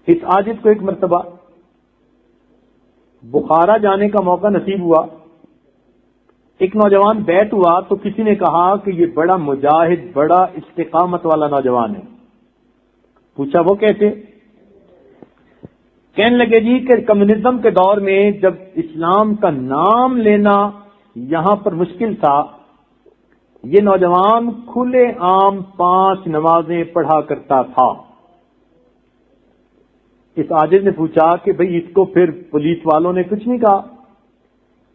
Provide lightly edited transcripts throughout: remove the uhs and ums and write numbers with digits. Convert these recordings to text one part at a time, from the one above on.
اس عاجز کو ایک مرتبہ بخارا جانے کا موقع نصیب ہوا. ایک نوجوان بیٹھ ہوا تو کسی نے کہا کہ یہ بڑا مجاہد، بڑا استقامت والا نوجوان ہے. پوچھا وہ کیسے؟ کہنے لگے جی کہ کمیونزم کے دور میں جب اسلام کا نام لینا یہاں پر مشکل تھا، یہ نوجوان کھلے عام 5 نمازیں پڑھا کرتا تھا. اس عاجز نے پوچھا کہ بھئی اس کو پھر پولیس والوں نے کچھ نہیں کہا؟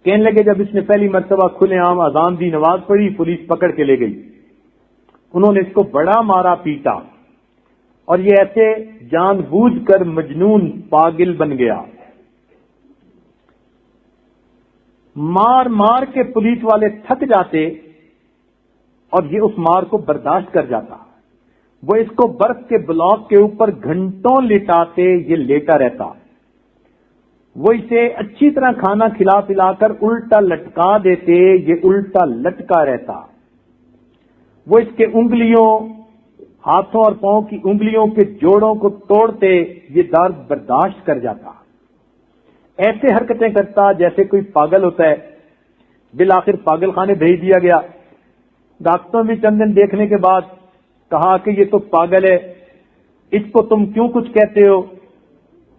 کہنے لگے جب اس نے پہلی مرتبہ کھلے عام اذان دی، نماز پڑھی، پولیس پکڑ کے لے گئی. انہوں نے اس کو بڑا مارا پیٹا اور یہ ایسے جان بوجھ کر مجنون پاگل بن گیا. مار مار کے پولیس والے تھک جاتے اور یہ اس مار کو برداشت کر جاتا. وہ اس کو برف کے بلاک کے اوپر گھنٹوں لٹاتے، یہ لیٹا رہتا. وہ اسے اچھی طرح کھانا کھلا پلا کر الٹا لٹکا دیتے، یہ الٹا لٹکا رہتا. وہ اس کے انگلیوں، ہاتھوں اور پاؤں کی انگلیوں کے جوڑوں کو توڑتے، یہ درد برداشت کر جاتا. ایسے حرکتیں کرتا جیسے کوئی پاگل ہوتا ہے. بالآخر پاگل خانے بھیج دیا گیا. ڈاکٹروں بھی چند دن دیکھنے کے بعد کہا کہ یہ تو پاگل ہے، اس کو تم کیوں کچھ کہتے ہو؟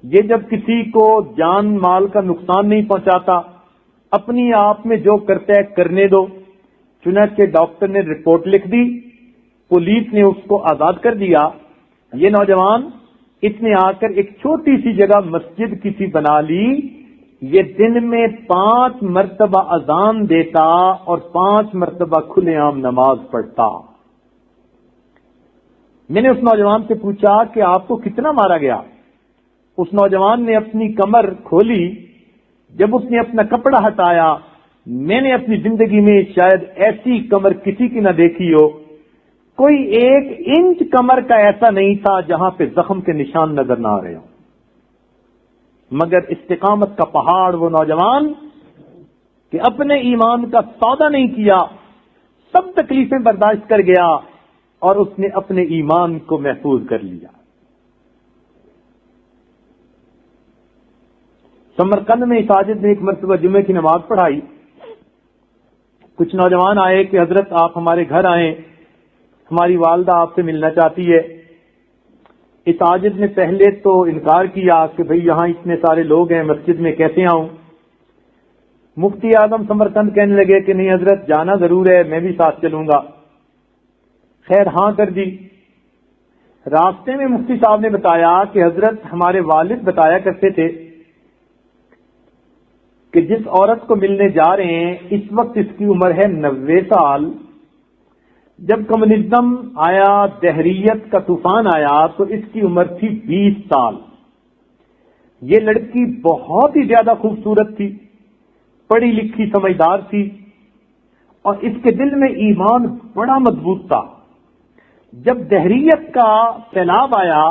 یہ جب کسی کو جان مال کا نقصان نہیں پہنچاتا، اپنی آپ میں جو کرتا ہے کرنے دو. چنانچہ ڈاکٹر نے رپورٹ لکھ دی، پولیس نے اس کو آزاد کر دیا. یہ نوجوان اس نے آ کر ایک چھوٹی سی جگہ مسجد کسی بنا لی. یہ دن میں 5 مرتبہ اذان دیتا اور 5 مرتبہ کھلے عام نماز پڑھتا. میں نے اس نوجوان سے پوچھا کہ آپ کو کتنا مارا گیا؟ اس نوجوان نے اپنی کمر کھولی. جب اس نے اپنا کپڑا ہٹایا، میں نے اپنی زندگی میں شاید ایسی کمر کسی کی نہ دیکھی ہو. کوئی 1 انچ کمر کا ایسا نہیں تھا جہاں پہ زخم کے نشان نظر نہ آ رہے ہوں. مگر استقامت کا پہاڑ وہ نوجوان کہ اپنے ایمان کا سودا نہیں کیا، سب تکلیفیں برداشت کر گیا اور اس نے اپنے ایمان کو محفوظ کر لیا. سمرقند میں اس عاجز نے ایک مرتبہ جمعے کی نماز پڑھائی. کچھ نوجوان آئے کہ حضرت آپ ہمارے گھر آئیں، ہماری والدہ آپ سے ملنا چاہتی ہے. اس عاجز نے پہلے تو انکار کیا کہ بھئی یہاں اتنے سارے لوگ ہیں، مسجد میں کیسے آؤں؟ مفتی اعظم سمرقند کہنے لگے کہ نہیں حضرت جانا ضرور ہے، میں بھی ساتھ چلوں گا. خیر ہاں کر دی. راستے میں مفتی صاحب نے بتایا کہ حضرت ہمارے والد بتایا کرتے تھے کہ جس عورت کو ملنے جا رہے ہیں اس وقت اس کی عمر ہے 90 سال. جب کمیونزم آیا، دہریت کا طوفان آیا تو اس کی عمر تھی 20 سال. یہ لڑکی بہت ہی زیادہ خوبصورت تھی، پڑھی لکھی سمجھدار تھی اور اس کے دل میں ایمان بڑا مضبوط تھا. جب دہریت کا سیلاب آیا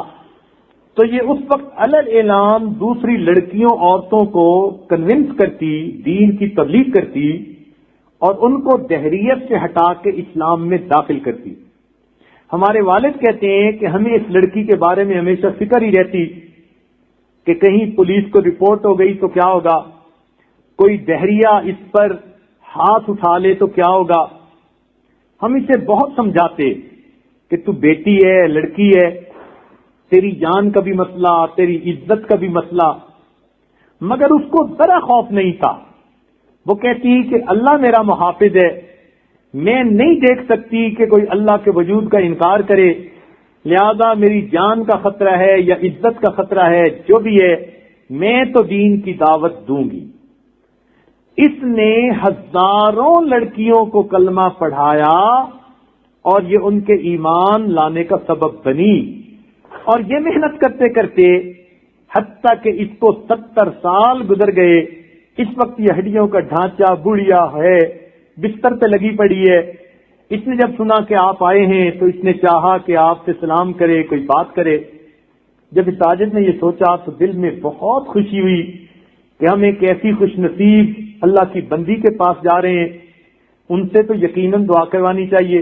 تو یہ اس وقت علل اعلان دوسری لڑکیوں، عورتوں کو کنونس کرتی، دین کی تبلیغ کرتی اور ان کو دہریت سے ہٹا کے اسلام میں داخل کرتی. ہمارے والد کہتے ہیں کہ ہمیں اس لڑکی کے بارے میں ہمیشہ فکر ہی رہتی کہ کہیں پولیس کو رپورٹ ہو گئی تو کیا ہوگا، کوئی دہریہ اس پر ہاتھ اٹھا لے تو کیا ہوگا. ہم اسے بہت سمجھاتے کہ تو بیٹی ہے، لڑکی ہے، تیری جان کا بھی مسئلہ، تیری عزت کا بھی مسئلہ، مگر اس کو ذرا خوف نہیں تھا. وہ کہتی کہ اللہ میرا محافظ ہے، میں نہیں دیکھ سکتی کہ کوئی اللہ کے وجود کا انکار کرے، لہذا میری جان کا خطرہ ہے یا عزت کا خطرہ ہے، جو بھی ہے میں تو دین کی دعوت دوں گی. اس نے ہزاروں لڑکیوں کو کلمہ پڑھایا اور یہ ان کے ایمان لانے کا سبب بنی. اور یہ محنت کرتے کرتے حتیٰ کہ اس کو 70 سال گزر گئے. اس وقت یہ ہڈیوں کا ڈھانچہ بڑھیا ہے، بستر پہ لگی پڑی ہے. اس نے جب سنا کہ آپ آئے ہیں تو اس نے چاہا کہ آپ سے سلام کرے، کوئی بات کرے. جب اس عاجز نے یہ سوچا تو دل میں بہت خوشی ہوئی کہ ہم ایک ایسی خوش نصیب اللہ کی بندی کے پاس جا رہے ہیں، ان سے تو یقیناً دعا کروانی چاہیے.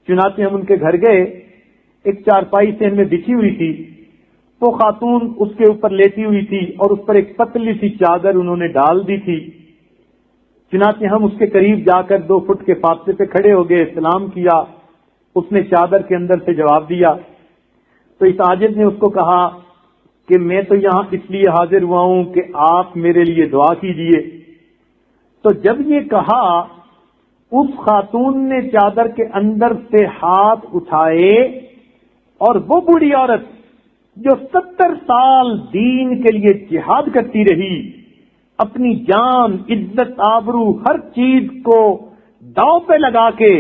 چنانچہ ہم ان کے گھر گئے. ایک چارپائی سے ان میں بچھی ہوئی تھی، وہ خاتون اس کے اوپر لیٹی ہوئی تھی اور اس پر ایک پتلی سی چادر انہوں نے ڈال دی تھی. چنانچہ ہم اس کے قریب جا کر 2 فٹ کے فاصلے پہ کھڑے ہو گئے, سلام کیا. اس نے چادر کے اندر سے جواب دیا. تو اس عاجز نے اس کو کہا کہ میں تو یہاں اس لیے حاضر ہوا ہوں کہ آپ میرے لیے دعا کیجیے. تو جب یہ کہا, اس خاتون نے چادر کے اندر سے ہاتھ اٹھائے اور وہ بوڑھی عورت جو 70 سال دین کے لیے جہاد کرتی رہی, اپنی جان, عزت, آبرو, ہر چیز کو داؤ پہ لگا کے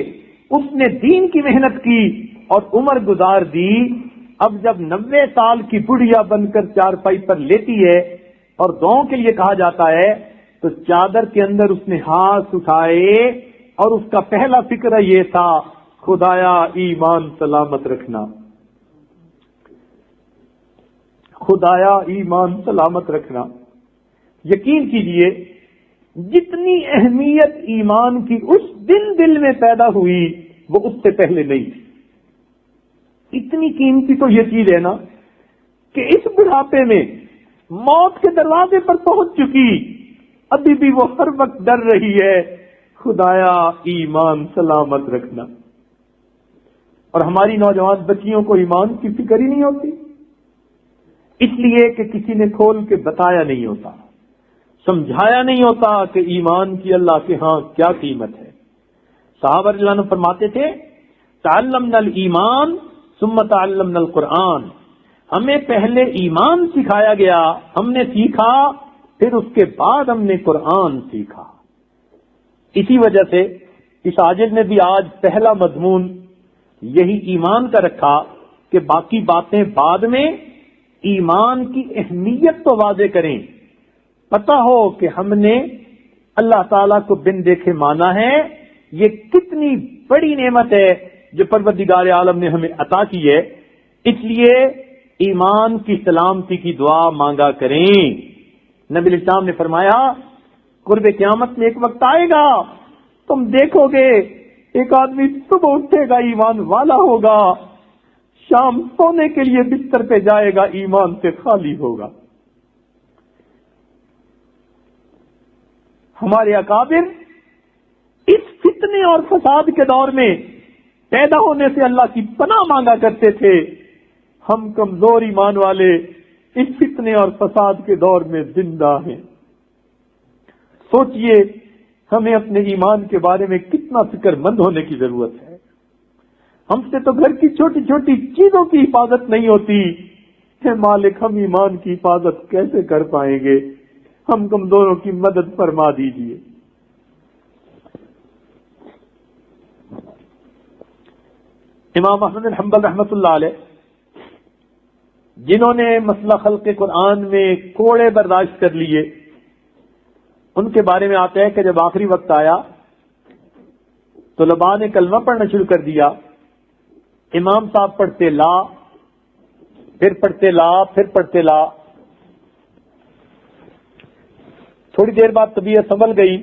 اس نے دین کی محنت کی اور عمر گزار دی. اب جب 90 سال کی بڑھیا بن کر چارپائی پر لیتی ہے اور دعاؤں کے لیے کہا جاتا ہے, تو چادر کے اندر اس نے ہاتھ اٹھائے اور اس کا پہلا فکر یہ تھا, خدایا ایمان سلامت رکھنا, خدایا ایمان سلامت رکھنا. یقین کیجئے جتنی اہمیت ایمان کی اس دل میں پیدا ہوئی وہ اس سے پہلے نہیں تھی. اتنی قیمتی تو یہ چیز ہے نا کہ اس بڑھاپے میں موت کے دروازے پر پہنچ چکی, ابھی بھی وہ ہر وقت ڈر رہی ہے, خدایا ایمان سلامت رکھنا. اور ہماری نوجوان بچیوں کو ایمان کی فکر ہی نہیں ہوتی, اس لیے کہ کسی نے کھول کے بتایا نہیں ہوتا, سمجھایا نہیں ہوتا کہ ایمان کی اللہ کے ہاں کیا قیمت ہے. صحابہ رضی اللہ عنہ فرماتے تھے, تعلمنا الایمان ثم تعلمنا القرآن, ہمیں پہلے ایمان سکھایا گیا, ہم نے سیکھا, پھر اس کے بعد ہم نے قرآن سیکھا. اسی وجہ سے اس عاجز نے بھی آج پہلا مضمون یہی ایمان کا رکھا کہ باقی باتیں بعد میں, ایمان کی اہمیت تو واضح کریں, پتہ ہو کہ ہم نے اللہ تعالیٰ کو بن دیکھے مانا ہے, یہ کتنی بڑی نعمت ہے جو پروردگار عالم نے ہمیں عطا کی ہے. اس لیے ایمان کی سلامتی کی دعا مانگا کریں. نبی الاسلام نے فرمایا, قرب قیامت میں ایک وقت آئے گا, تم دیکھو گے ایک آدمی صبح اٹھے گا ایمان والا ہوگا, شام سونے کے لیے بستر پہ جائے گا ایمان سے خالی ہوگا. ہمارے اکابر اس فتنے اور فساد کے دور میں پیدا ہونے سے اللہ کی پناہ مانگا کرتے تھے. ہم کمزور ایمان والے اس فتنے اور فساد کے دور میں زندہ ہیں. سوچئے ہمیں اپنے ایمان کے بارے میں کتنا فکر مند ہونے کی ضرورت ہے. ہم سے تو گھر کی چھوٹی چھوٹی چیزوں کی حفاظت نہیں ہوتی. اے مالک, ہم ایمان کی حفاظت کیسے کر پائیں گے؟ ہم کمزوروں کی مدد فرما دیجیے. امام احمد بن حنبل رحمۃ اللہ علیہ, جنہوں نے مسئلہ خلق قرآن میں کوڑے برداشت کر لیے, ان کے بارے میں آتا ہے کہ جب آخری وقت آیا تو طلباء نے کلمہ پڑھنا شروع کر دیا. امام صاحب پڑھتے لا, پھر پڑھتے لا, پھر پڑھتے لا. تھوڑی دیر بعد طبیعت سنبھل گئی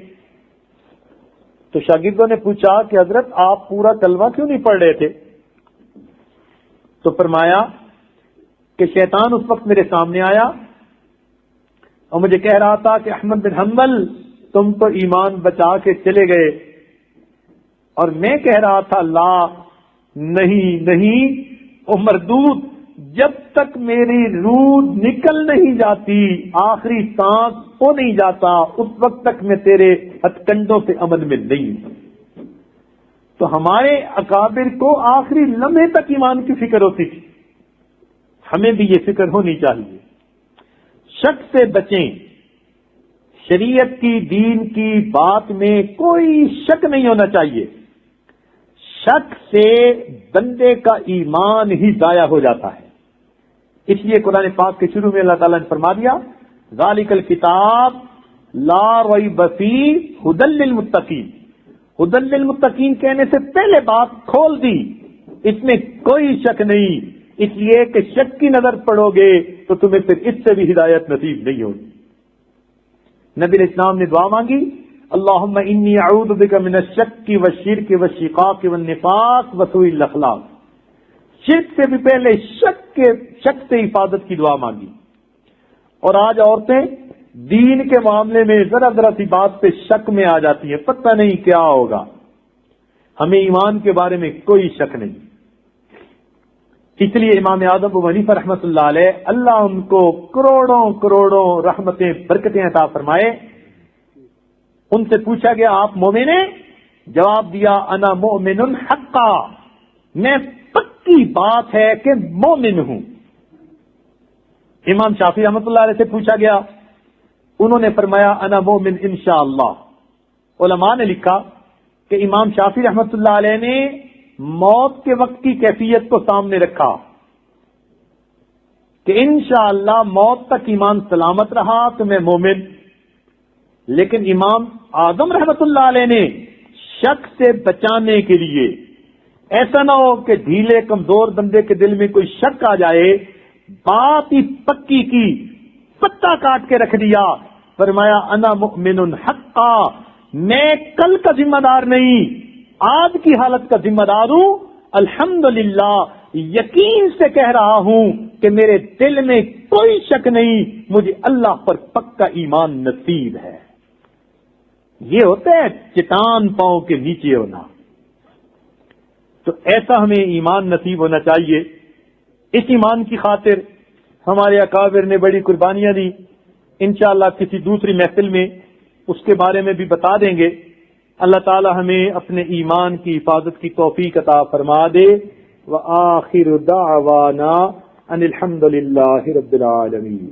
تو شاگردوں نے پوچھا کہ حضرت آپ پورا کلمہ کیوں نہیں پڑھ رہے تھے؟ تو فرمایا کہ شیطان اس وقت میرے سامنے آیا اور مجھے کہہ رہا تھا کہ احمد بن حنبل تم تو ایمان بچا کے چلے گئے, اور میں کہہ رہا تھا لا, نہیں نہیں او مردود, جب تک میری روح نکل نہیں جاتی, آخری سانس ہو نہیں جاتا, اس وقت تک میں تیرے ہتھ کنڈوں سے عمل میں نہیں ہوں. تو ہمارے اکابر کو آخری لمحے تک ایمان کی فکر ہوتی تھی. ہمیں بھی یہ فکر ہونی چاہیے. شک سے بچیں, شریعت کی, دین کی بات میں کوئی شک نہیں ہونا چاہیے. شک سے بندے کا ایمان ہی ضائع ہو جاتا ہے. اس لیے قرآن پاک کے شروع میں اللہ تعالیٰ نے فرما دیا, ذالک الکتاب لا ریب فیہ ھدی للمتقین. ھدی للمتقین کہنے سے پہلے بات کھول دی, اس میں کوئی شک نہیں, اس لیے کہ شک کی نظر پڑو گے تو تمہیں پھر اس سے بھی ہدایت نصیب نہیں ہوگی. نبی الاسلام نے دعا مانگی, اللہم انی اعوذ بک من الشک والشرک والشقاق والنفاق وسوء الاخلاق. شرک سے بھی پہلے شک شک سے حفاظت کی دعا مانگی. اور آج عورتیں دین کے معاملے میں ذرا ذرا سی بات پہ شک میں آ جاتی ہیں، پتہ نہیں کیا ہوگا. ہمیں ایمان کے بارے میں کوئی شک نہیں. اس لیے امام اعظم ابو حنیفہ رحمۃ اللہ علیہ، اللہ ان کو کروڑوں کروڑوں رحمتیں برکتیں عطا فرمائے، ان سے پوچھا گیا آپ مومن ہیں؟ جواب دیا انا مؤمن حقا، میں پکی بات ہے کہ مومن ہوں. امام شافعی رحمۃ اللہ علیہ سے پوچھا گیا، انہوں نے فرمایا انا مؤمن انشاءاللہ. علماء نے لکھا کہ امام شافعی رحمۃ اللہ علیہ نے موت کے وقت کی کیفیت کو سامنے رکھا کہ انشاءاللہ موت تک ایمان سلامت رہا تو میں مومن. لیکن امام اعظم رحمۃ اللہ علیہ نے شک سے بچانے کے لیے، ایسا نہ ہو کہ ڈھیلے کمزور بندے کے دل میں کوئی شک آ جائے، بات ہی پکی کی، پتا کاٹ کے رکھ دیا. فرمایا انا مؤمن حقا، میں کل کا ذمہ دار نہیں، آج کی حالت کا ذمہ دار ہوں. الحمدللہ یقین سے کہہ رہا ہوں کہ میرے دل میں کوئی شک نہیں، مجھے اللہ پر پکا ایمان نصیب ہے. یہ ہوتا ہے چٹان پاؤں کے نیچے ہونا. تو ایسا ہمیں ایمان نصیب ہونا چاہیے. اس ایمان کی خاطر ہمارے اکابر نے بڑی قربانیاں دی. انشاءاللہ کسی دوسری محفل میں اس کے بارے میں بھی بتا دیں گے. اللہ تعالی ہمیں اپنے ایمان کی حفاظت کی توفیق عطا فرما دے. وآخر دعوانا ان الحمد للہ رب العالمین.